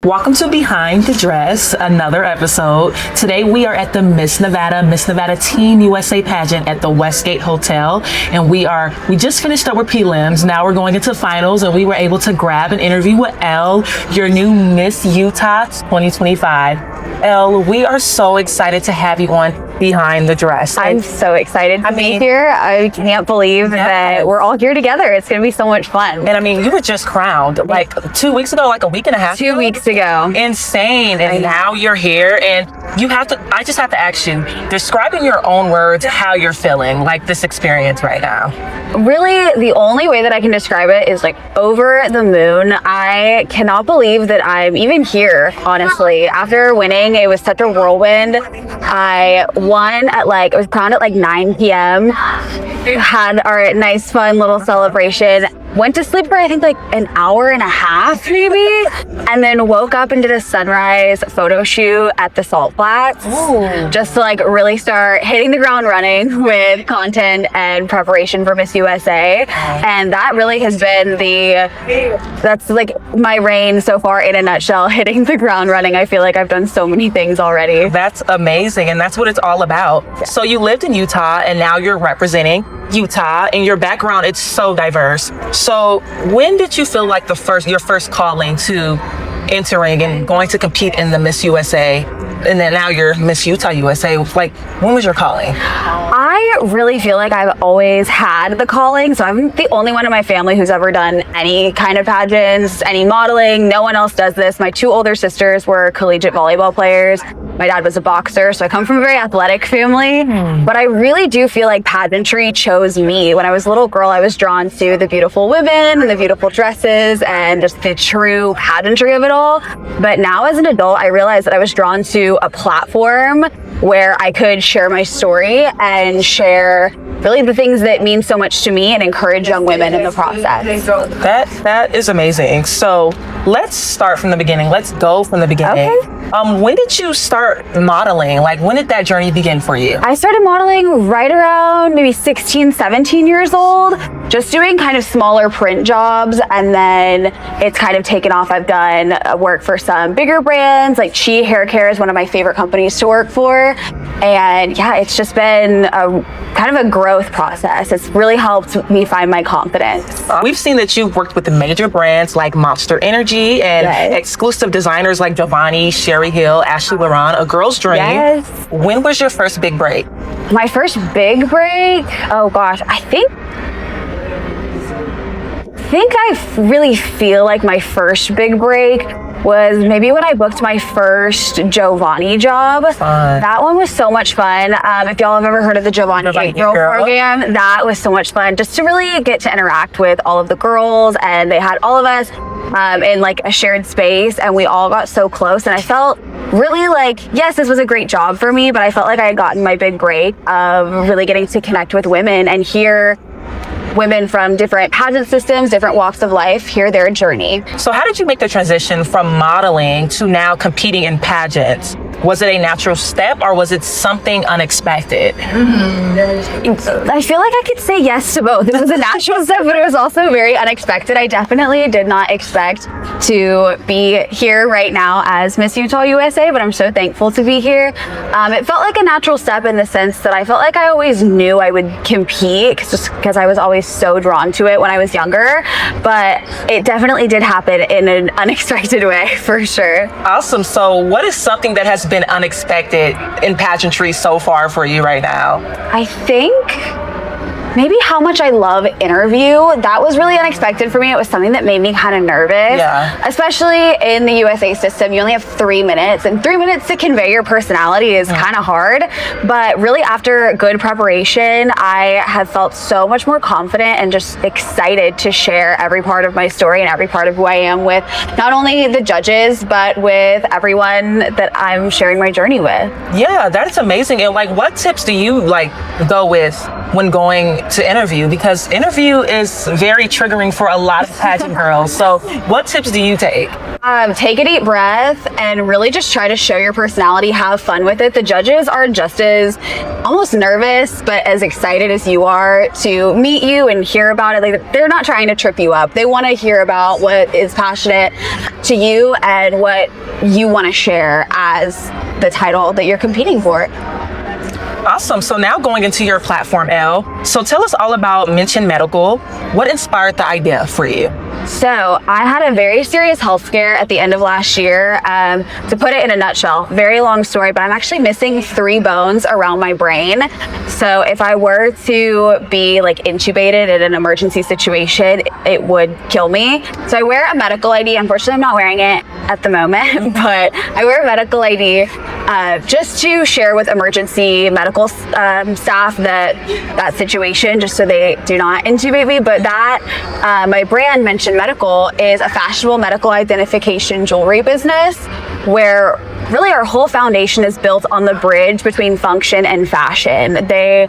Welcome to Behind the Dress, another episode. Today we are at the Miss Nevada Teen USA pageant at the Westgate Hotel, and we just finished up with prelims. Now we're going into finals, and we were able to grab an interview with Elle, your new Miss Utah 2025. Elle, we are so excited to have you on Behind the Dress. I'm so excited to be here. I can't believe that we're all here together. It's going to be so much fun. And I mean, you were just crowned like 2 weeks ago, like a week and a half ago. 2 weeks ago. Insane. And now you're here, and I just have to ask you, describe in your own words how you're feeling, like this experience right now. Really, the only way that I can describe it is like over the moon. I cannot believe that I'm even here, honestly. After winning, it was such a whirlwind. I won at it was crowned at 9 p.m. Had our nice, fun little celebration. Went to sleep for I think an hour and a half maybe, and then woke up and did a sunrise photo shoot at the Salt Flats. Ooh. Just to really start hitting the ground running with content and preparation for Miss USA. And that really has been that's my reign so far in a nutshell, hitting the ground running. I feel like I've done so many things already. That's amazing, and that's what it's all about. Yeah. So you lived in Utah, and now you're representing Utah, and your background, it's so diverse. So when did you feel like your first calling to entering and going to compete in the Miss USA, and then now you're Miss Utah USA? When was your calling? I really feel like I've always had the calling. So I'm the only one in my family who's ever done any kind of pageants, any modeling. No one else does this. My two older sisters were collegiate volleyball players. My dad was a boxer, so I come from a very athletic family. But I really do feel like pageantry chose me. When I was a little girl, I was drawn to the beautiful women and the beautiful dresses and just the true pageantry of it all. But now as an adult, I realized that I was drawn to a platform where I could share my story and share really the things that mean so much to me and encourage young women in the process. That is amazing. So let's start from the beginning. Let's go from the beginning. Okay. When did you start modeling? When did that journey begin for you? I started modeling right around maybe 16, 17 years old, just doing kind of smaller print jobs, and then it's kind of taken off. I've done work for some bigger brands, like Chi Hair Care is one of my favorite companies to work for. And yeah, it's just been kind of a growth process. It's really helped me find my confidence. We've seen that you've worked with the major brands like Monster Energy and exclusive designers like Jovani, Sherri Hill, Ashley Laurent, a girl's dream. Yes. When was your first big break? My first big break? Oh gosh, I think I really feel like my first big break was maybe when I booked my first Jovani job. Fun. That one was so much fun. If y'all have ever heard of the Jovani 8-Girl program, that was so much fun just to really get to interact with all of the girls, and they had all of us in a shared space, and we all got so close, and I felt really yes, this was a great job for me, but I felt like I had gotten my big break of really getting to connect with women and hear women from different pageant systems, different walks of life, hear their journey. So how did you make the transition from modeling to now competing in pageants? Was it a natural step, or was it something unexpected? I feel like I could say yes to both. It was a natural step, but it was also very unexpected. I definitely did not expect to be here right now as Miss Utah USA, but I'm so thankful to be here. It felt like a natural step in the sense that I felt like I always knew I would compete just because I was always so drawn to it when I was younger, but it definitely did happen in an unexpected way, for sure. Awesome. So what is something that has been unexpected in pageantry so far for you right now? I think maybe how much I love interview. That was really unexpected for me. It was something that made me kind of nervous. Yeah. Especially in the USA system, you only have 3 minutes, and 3 minutes to convey your personality is kind of hard. But really, after good preparation, I have felt so much more confident and just excited to share every part of my story and every part of who I am with not only the judges, but with everyone that I'm sharing my journey with. Yeah, that's amazing. And what tips do you go with when going to interview? Because interview is very triggering for a lot of pageant girls. So what tips do you take? Take a deep breath and really just try to show your personality, have fun with it. The judges are just as almost nervous, but as excited as you are to meet you and hear about it. Like, they're not trying to trip you up. They want to hear about what is passionate to you and what you want to share as the title that you're competing for. Awesome. So now going into your platform, Elle. So tell us all about Mention Medical. What inspired the idea for you? So I had a very serious health scare at the end of last year. To put it in a nutshell, very long story, but I'm actually missing 3 bones around my brain. So if I were to be like intubated in an emergency situation, it would kill me. So I wear a medical ID. Unfortunately, I'm not wearing it at the moment, but I wear a medical ID just to share with emergency medical staff that situation, just so they do not intubate me. But that my brand Mention Medical is a fashionable medical identification jewelry business where really our whole foundation is built on the bridge between function and fashion. They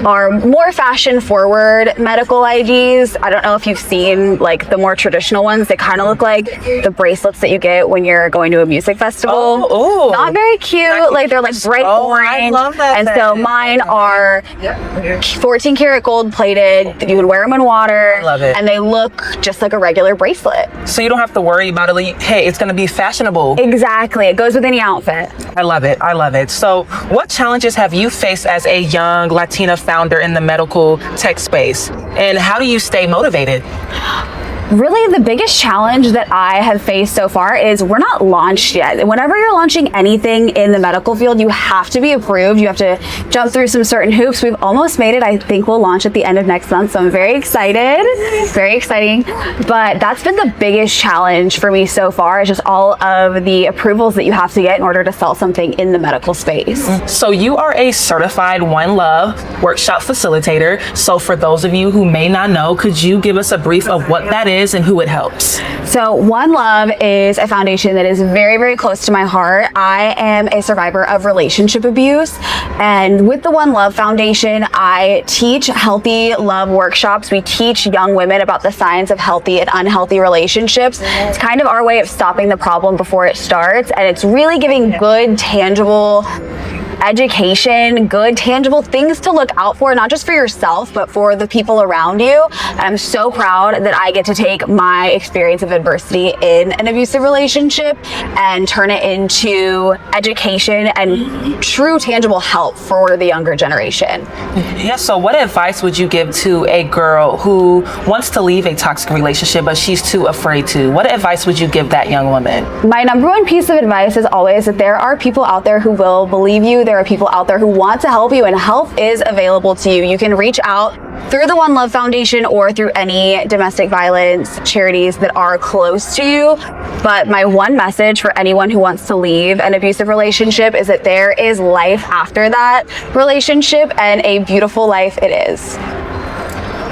are more fashion forward medical IDs. I don't know if you've seen like the more traditional ones. They kind of look like the bracelets that you get when you're going to a music festival. Oh, not very cute. Like they're like bright orange. I love that. And so mine are 14 karat gold plated. You can wear them in water. I love it. And they look just like a regular bracelet. So you don't have to worry about it. Like, hey, it's going to be fashionable. Exactly. It goes with any outfit. I love it. I love it. So what challenges have you faced as a young Latina founder in the medical tech space? And how do you stay motivated? Really, the biggest challenge that I have faced so far is we're not launched yet. Whenever you're launching anything in the medical field, you have to be approved. You have to jump through some certain hoops. We've almost made it. I think we'll launch at the end of next month, so I'm very excited. Very exciting. But that's been the biggest challenge for me so far, is just all of the approvals that you have to get in order to sell something in the medical space. So you are a certified One Love workshop facilitator. So for those of you who may not know, could you give us a brief of what that is and who it helps? So One Love is a foundation that is very, very close to my heart. I am a survivor of relationship abuse. And with the One Love Foundation, I teach healthy love workshops. We teach young women about the science of healthy and unhealthy relationships. It's kind of our way of stopping the problem before it starts. And it's really giving good, tangible education, good, tangible things to look out for, not just for yourself, but for the people around you. And I'm so proud that I get to take my experience of adversity in an abusive relationship and turn it into education and true, tangible help for the younger generation. Yeah, so what advice would you give to a girl who wants to leave a toxic relationship, but she's too afraid to? What advice would you give that young woman? My number one piece of advice is always that there are people out there who will believe you. There are people out there who want to help you, and help is available to you. You can reach out through the One Love Foundation or through any domestic violence charities that are close to you. But my one message for anyone who wants to leave an abusive relationship is that there is life after that relationship, and a beautiful life it is.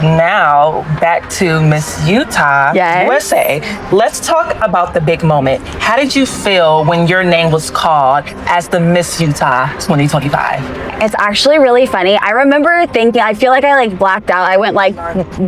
Now back to Miss Utah, Yes. USA. Let's talk about the big moment. How did you feel when your name was called as the Miss Utah 2025? It's actually really funny. I remember thinking, I feel like I like blacked out. I went like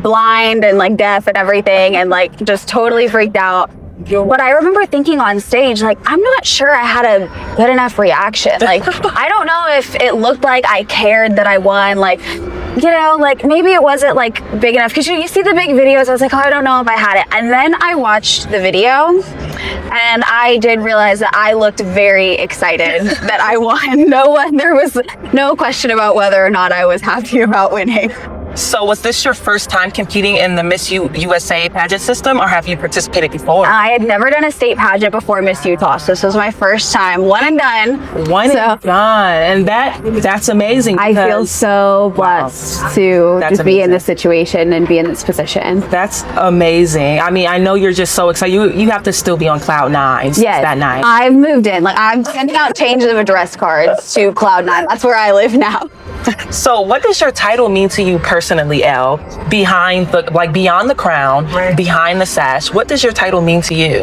blind and like deaf and everything, and like just totally freaked out. But I remember thinking on stage, like, I'm not sure I had a good enough reaction. Like, I don't know if it looked like I cared that I won. Like, you know, like maybe it wasn't like big enough, because you see the big videos. I was like, oh, I don't know if I had it. And then I watched the video and I did realize that I looked very excited that I won. There was no question about whether or not I was happy about winning. So was this your first time competing in the Miss USA pageant system, or have you participated before? I had never done a state pageant before Miss Utah, so this was my first time. One and done. One and done. And that's amazing. I feel so blessed to That's just be in amazing. this situation and be in this position. That's amazing. I mean, I know you're just so excited. You have to still be on cloud nine. Yes, That night. I've moved in. Like, I'm sending out changes of address cards to Cloud9. That's where I live now. So what does your title mean to you personally, Elle? Beyond the crown, behind the sash, what does your title mean to you?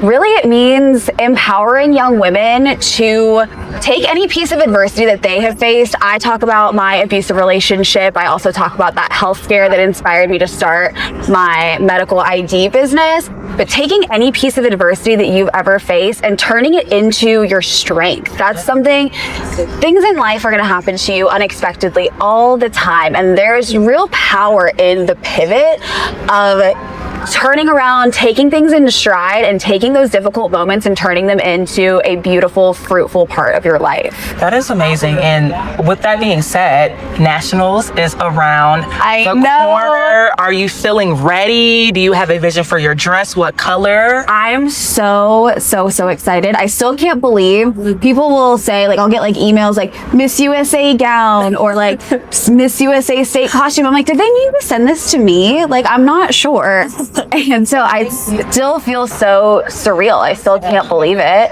Really, it means empowering young women to take any piece of adversity that they have faced. I talk about my abusive relationship. I also talk about that health scare that inspired me to start my medical ID business. But taking any piece of adversity that you've ever faced and turning it into your strength. That's something, things in life are going to happen to you unexpectedly all the time. And there's real power in the pivot of turning around, taking things into stride, and taking those difficult moments and turning them into a beautiful, fruitful part of your life. That is amazing. And with that being said, Nationals is around the corner. Are you feeling ready? Do you have a vision for your dress? What color? I'm so excited. I still can't believe people will say, like, I'll get like emails like Miss USA gown or like Miss USA state costume. I'm like, did they need to send this to me? Like, I'm not sure. And so I still feel so surreal. I still can't believe it.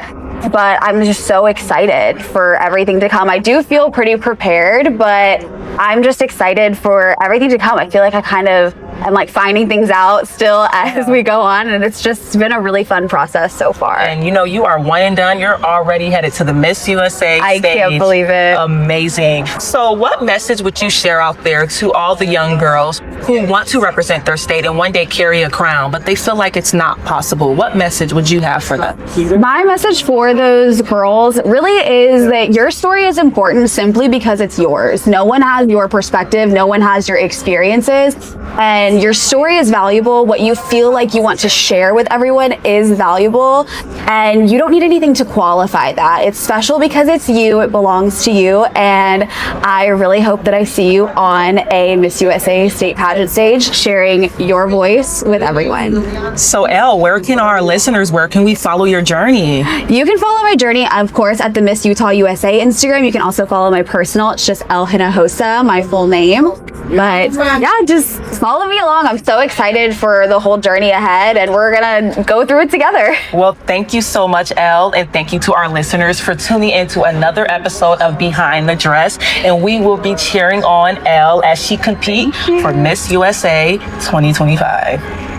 But I'm just so excited for everything to come. I do feel pretty prepared, but I'm just excited for everything to come. I feel like I'm like finding things out still as we go on, and it's just been a really fun process so far. And you know, you are one and done. You're already headed to the Miss USA stage. I can't believe it. Amazing. So what message would you share out there to all the young girls who want to represent their state and one day carry a crown, but they feel like it's not possible? What message would you have for them? My message for those girls really is that your story is important simply because it's yours. No one has your perspective. No one has your experiences. And your story is valuable. What you feel like you want to share with everyone is valuable. And you don't need anything to qualify that. It's special because it's you. It belongs to you. And I really hope that I see you on a Miss USA state pageant stage, sharing your voice with everyone. So Elle, where can we follow your journey? You can follow my journey, of course, at the Miss Utah USA Instagram. You can also follow my personal. It's just Elle Hinojosa, my full name. But yeah, just follow me along. I'm so excited for the whole journey ahead, and we're gonna go through it together. Well, thank you so much, Elle, and thank you to our listeners for tuning into another episode of Behind the Dress. And we will be cheering on Elle as she competes for Miss USA 2025.